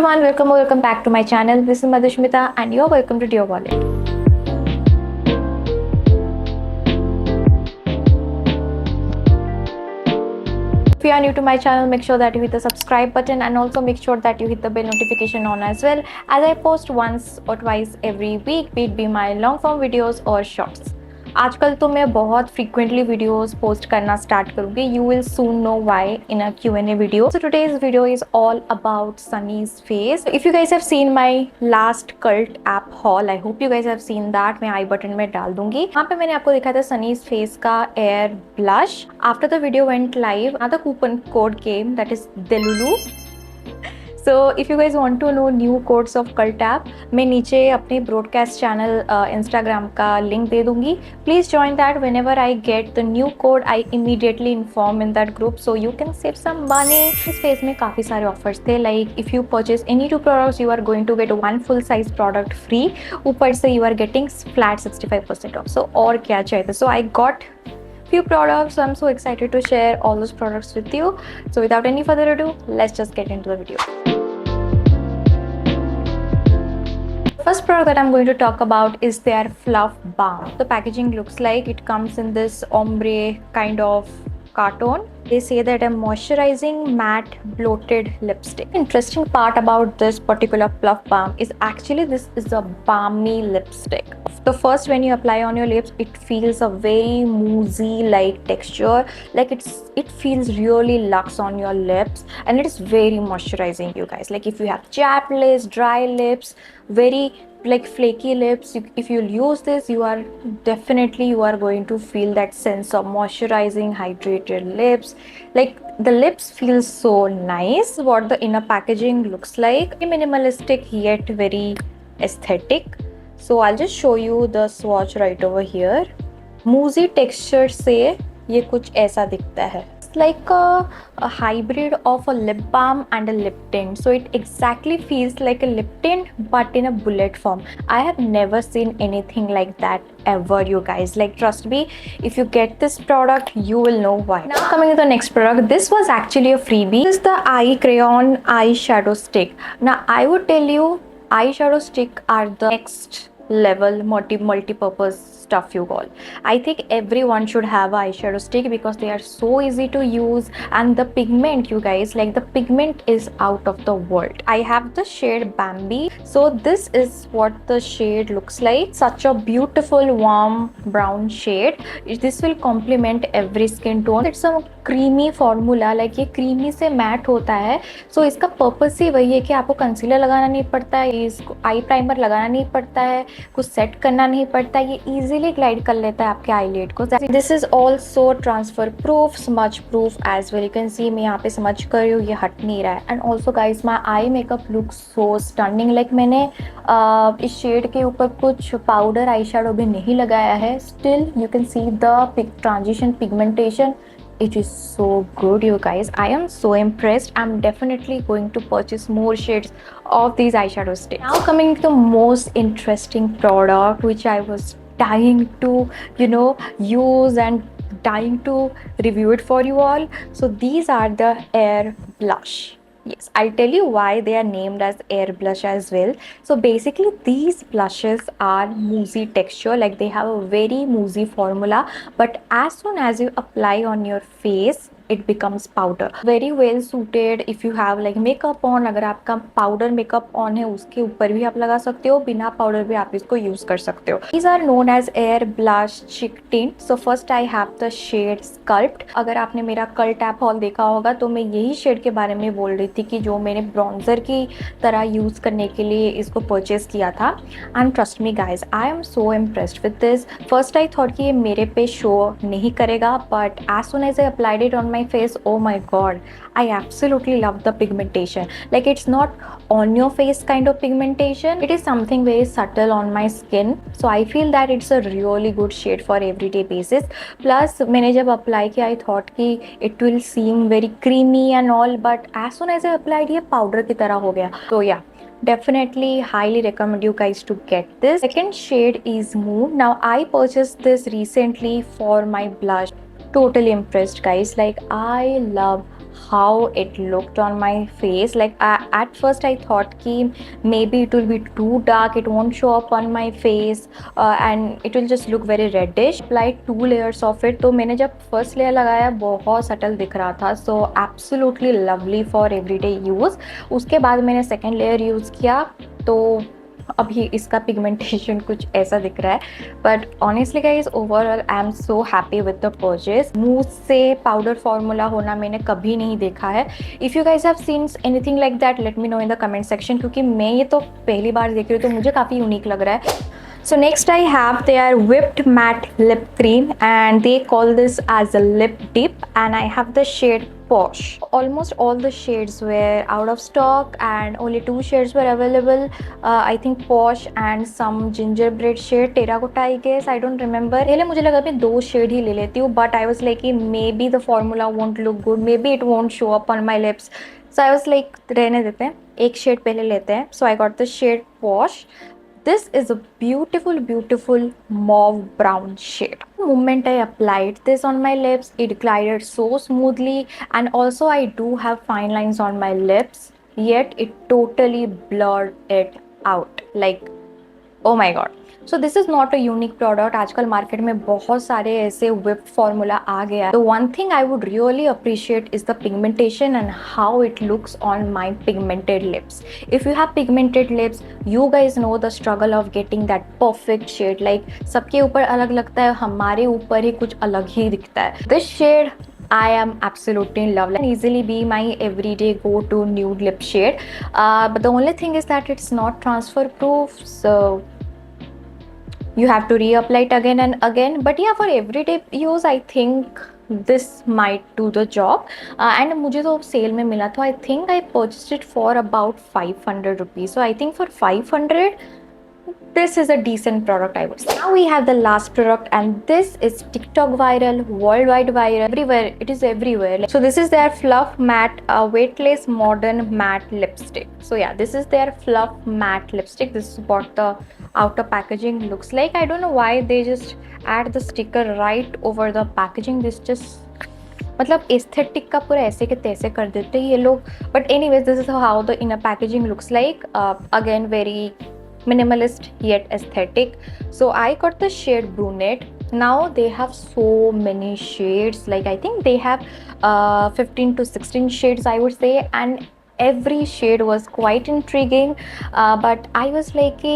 everyone, welcome back to my channel. This is Madhushmita and you're welcome to Dear Wallet. If you are new to my channel, make sure that you hit the subscribe button and also make sure that you hit the bell notification on as well, as I post once or twice every week, be it my long form videos or shorts. आजकल तो मैं बहुत frequently videos post करना start करूँगी. You will soon know why in a Q&A video. So today's video is all about Sunny's face. If you guys have seen my last cult app haul, I hope you guys have seen that. मैं आई button में डाल दूंगी. वहाँ पे मैंने आपको दिखाया था Sunny's face का air blush. After the video went live, another coupon code came, that is Delulu. So if you guys want to know new codes of Cult app, मैं नीचे अपने broadcast channel Instagram का link दे दूँगी. Please join that. Whenever I get the new code, I immediately inform in that group so you can save some money. इस phase में काफ़ी सारे offers थे. Like if you purchase any 2 products, you are going to get one full size product free. ऊपर से you are getting flat 65% off. So और क्या चाहिए? So I got few products, so I'm so excited to share all those products with you. So without any further ado, let's just get into the video. First product that I'm going to talk about is their Fluff Balm. The packaging looks like it comes in this ombre kind of carton. They say that a moisturizing matte bloated lipstick. Interesting part about this particular Fluff Balm is actually this is a balmy lipstick. The first when you apply on your lips, it feels a very moussey like texture, like it feels really luxe on your lips, and it is very moisturizing, you guys. Like if you have chapped lips, dry lips, very like flaky lips, if you use this, you are going to feel that sense of moisturizing hydrated lips. Like the lips feel so nice. What the inner packaging looks like, minimalistic yet very aesthetic. So I'll just show you the swatch right over here. Moussey texture से ये कुछ ऐसा दिखता है. It's like a hybrid of a lip balm and a lip tint. So it exactly feels like a lip tint but in a bullet form. I have never seen anything like that ever, you guys. Like trust me, if you get this product, you will know why. Now coming to the next product, this was actually a freebie. This is the Eye Crayon eyeshadow stick. Now I would tell you, eyeshadow stick are the next level multi-purpose stuff, you all. I think everyone should have an eyeshadow stick because they are so easy to use, and the pigment, you guys, like the pigment is out of the world. I have the shade Bambi. So this is what the shade looks like. Such a beautiful warm brown shade. This will complement every skin tone. It's a creamy formula, like ये creamy से matte होता है. So इसका purpose ही वही है कि आपको concealer लगाना नहीं पड़ता है, इसको eye primer लगाना नहीं पड़ता है, कुछ set करना नहीं पड़ता है, ये easily glide कर लेता है आपके eyelid को. This is also transfer proof, smudge proof as well. You can see मैं यहाँ पे smudge कर रही हूँ, ये हट नहीं रहा है. And also guys, my eye makeup looks so stunning. Like मैंने इस shade के ऊपर कुछ powder eyeshadow भी नहीं लगाया है. Still you can see the transition pigmentation. It is so good, you guys. I am so impressed. I'm definitely going to purchase more shades of these eyeshadow sticks. Now coming to the most interesting product which I was dying to use and dying to review it for you all. So these are the Air Blush. Yes, I'll tell you why they are named as Air Blush as well. So basically these blushes are moussey texture, like they have a very moussey formula, but as soon as you apply on your face, it becomes powder. Very well suited if you have like makeup on. अगर आपका powder makeup on है, उसके ऊपर भी आप लगा सकते हो, बिना powder भी आप इसको use कर सकते हो. These are known as Air Blush Chic Tint. So first I have the shade Sculpt. अगर आपने मेरा Cult app haul देखा होगा तो मैं यही shade के बारे में बोल रही थी कि जो मैंने bronzer की तरह use करने के लिए इसको purchase किया था. And trust me guys, I am so impressed with this. First I thought कि ये मेरे पे show नहीं करेगा, but as soon as I applied it on my face, oh my god, I absolutely love the pigmentation. Like it's not on your face kind of pigmentation, it is something very subtle on my skin. So I feel that it's a really good shade for everyday basis. Plus मैंने जब apply किया, I thought कि it will seem very creamy and all, but as soon as I applied ये powder की तरह हो गया. So yeah, definitely highly recommend you guys to get this. Second shade is Moon. Now I purchased this recently for my blush. Totally impressed guys. Like I love how it looked on my face. Like at first I thought ki maybe it will be too dark, it won't show up on my face and it will just look very reddish. Applied 2 layers of it, तो मैंने जब first layer लगाया बहुत subtle दिख रहा था, so absolutely lovely for everyday use. उसके बाद मैंने second layer use किया तो अभी इसका पिगमेंटेशन कुछ ऐसा दिख रहा है, but honestly guys overall I am so happy with the purchase. मुंह से पाउडर फॉर्मूला होना मैंने कभी नहीं देखा है. If you guys have seen anything like that let me know in the comment section, क्योंकि मैं ये तो पहली बार देख रही हूँ तो मुझे काफ़ी यूनिक लग रहा है. So next I have their whipped matte lip cream and they call this as a lip dip, and I have the shade Posh. Almost all the shades were out of stock and only 2 shades were available. I think Posh and some gingerbread shade, terracotta I guess, I don't remember. पहले मुझे लगा मैं 2 shade ही ले लेती हूँ, but I was like maybe the formula won't look good, maybe it won't show up on my lips. So I was like रहने देते हैं, एक shade पहले लेते हैं. So I got the shade Posh. This is a beautiful mauve brown shade. The moment I applied this on my lips, it glided so smoothly, and also I do have fine lines on my lips, yet it totally blurred it out. Like, oh my god. So this is not a unique product. आजकल market में बहुत सारे ऐसे whipped formula आ गया. The one thing I would really appreciate is the pigmentation and how it looks on my pigmented lips. If you have pigmented lips, you guys know the struggle of getting that perfect shade. Like सबके ऊपर अलग लगता है, हमारे ऊपर ही कुछ अलग ही दिखता है. This shade I am absolutely in love. It can easily be my everyday go-to nude lip shade. But the only thing is that it's not transfer proof. So you have to reapply it again and again, but yeah, for everyday use I think this might do the job. And मुझे तो cell में मिला था. I think I purchased it for about 500 rupees. So I think for 500 this is a decent product, I would say. Now we have the last product, and this is TikTok viral, worldwide viral, everywhere. It is everywhere. So this is their Fluff Matte Weightless Modern Matte Lipstick. So yeah, this is their Fluff Matte Lipstick. This is what the outer packaging looks like. I don't know why they just add the sticker right over the packaging. This just मतलब aesthetic का पूरा ऐसे के तैसे कर देते हैं ये लोग. But anyways this is how the inner packaging looks like. Again very minimalist yet aesthetic. So I got the shade brunette. Now they have so many shades, like I think they have 15 to 16 shades I would say, and every shade was quite intriguing. But I was like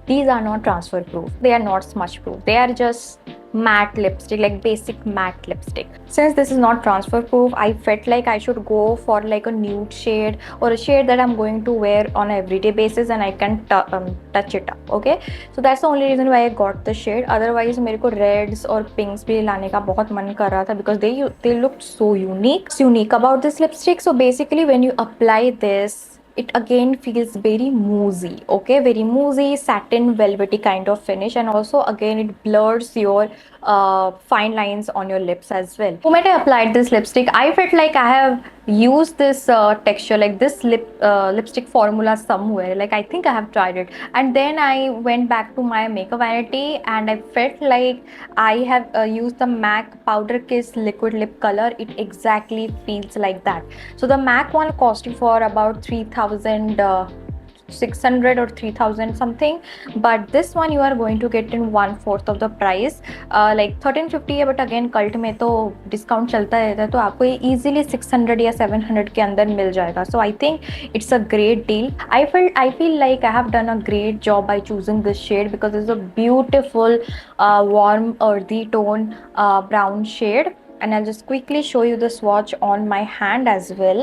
these are not transfer proof, they are not smudge proof, they are just matte lipstick, like basic matte lipstick. Since this is not transfer proof, I felt like I should go for like a nude shade or a shade that I'm going to wear on an everyday basis and I can touch it up. Okay, so that's the only reason why I got the shade. Otherwise मेरे को reds और pinks भी लाने का बहुत मन कर रहा था because they looked so unique. What's unique about this lipstick? So basically when you apply this, it again feels very moussey. Okay, very moussey, satin, velvety kind of finish, and also again it blurs your fine lines on your lips as well. The moment I applied this lipstick, I felt like I have used this texture, like this lipstick formula somewhere. Like I think I have tried it, and then I went back to my Makeup Vanity and I felt like I have used the MAC Powder Kiss liquid lip color. It exactly feels like that. So the MAC one costed for about 3,600 or 3,000 something, but this one you are going to get in 1/4 of the price. Like 1350 है, but again cult में तो discount चलता रहता है, तो आपको ये easily 600 या 700 के अंदर मिल जाएगा. So I think it's a great deal. I feel like I have done a great job by choosing this shade because it's a beautiful warm earthy tone brown shade. And I'll just quickly show you the swatch on my hand as well.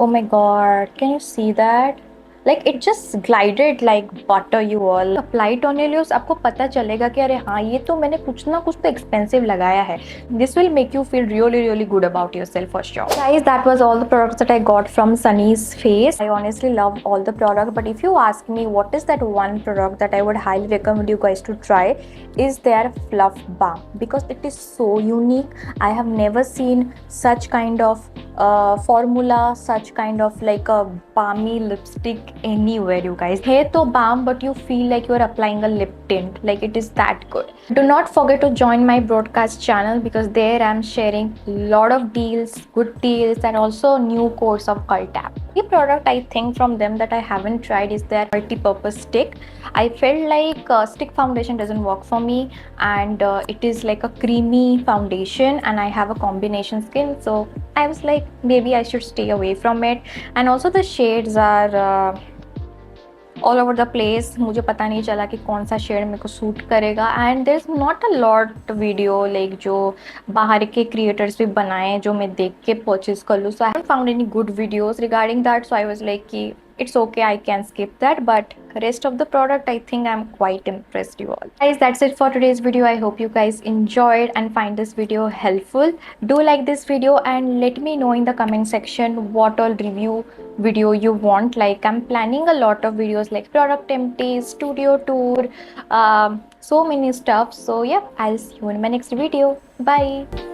Oh my god, can you see that? Like it just glided like butter, you all. Apply it on your lips, आपको पता चलेगा कि अरे हाँ ये तो मैंने कुछ ना कुछ तो expensive लगाया है. This will make you feel really good about yourself for sure. Guys, that was all the products that I got from Sunny's Face. I honestly love all the products, but if you ask me what is that one product that I would highly recommend you guys to try, is their Fluff Balm, because it is so unique. I have never seen such kind of formula, such kind of like a balmy lipstick like anywhere, you guys. Hair to balm, but you feel like you are applying a lip tint. Like it is that good. Do not forget to join my broadcast channel because there I'm sharing lot of deals, good deals, and also new course of Cult app. The product I think from them that I haven't tried is their multi-purpose stick. I felt like stick foundation doesn't work for me, and it is like a creamy foundation, and I have a combination skin, so I was like maybe I should stay away from it. And also the shades are all over the place. मुझे पता नहीं चला कि कौन सा shade मेरे को suit करेगा. And there is not a lot video like जो बाहर के क्रिएटर्स भी बनाए जो मैं देख के परचेज कर लूँ. So I have found any good videos regarding that. So I was like कि it's okay, I can skip that, but rest of the product I think I'm quite impressed you all. Guys, that's it for today's video. I hope you guys enjoyed and find this video helpful. Do like this video and let me know in the comment section what all review video you want. Like I'm planning a lot of videos like product empties, studio tour, so many stuff. So yeah, I'll see you in my next video. Bye.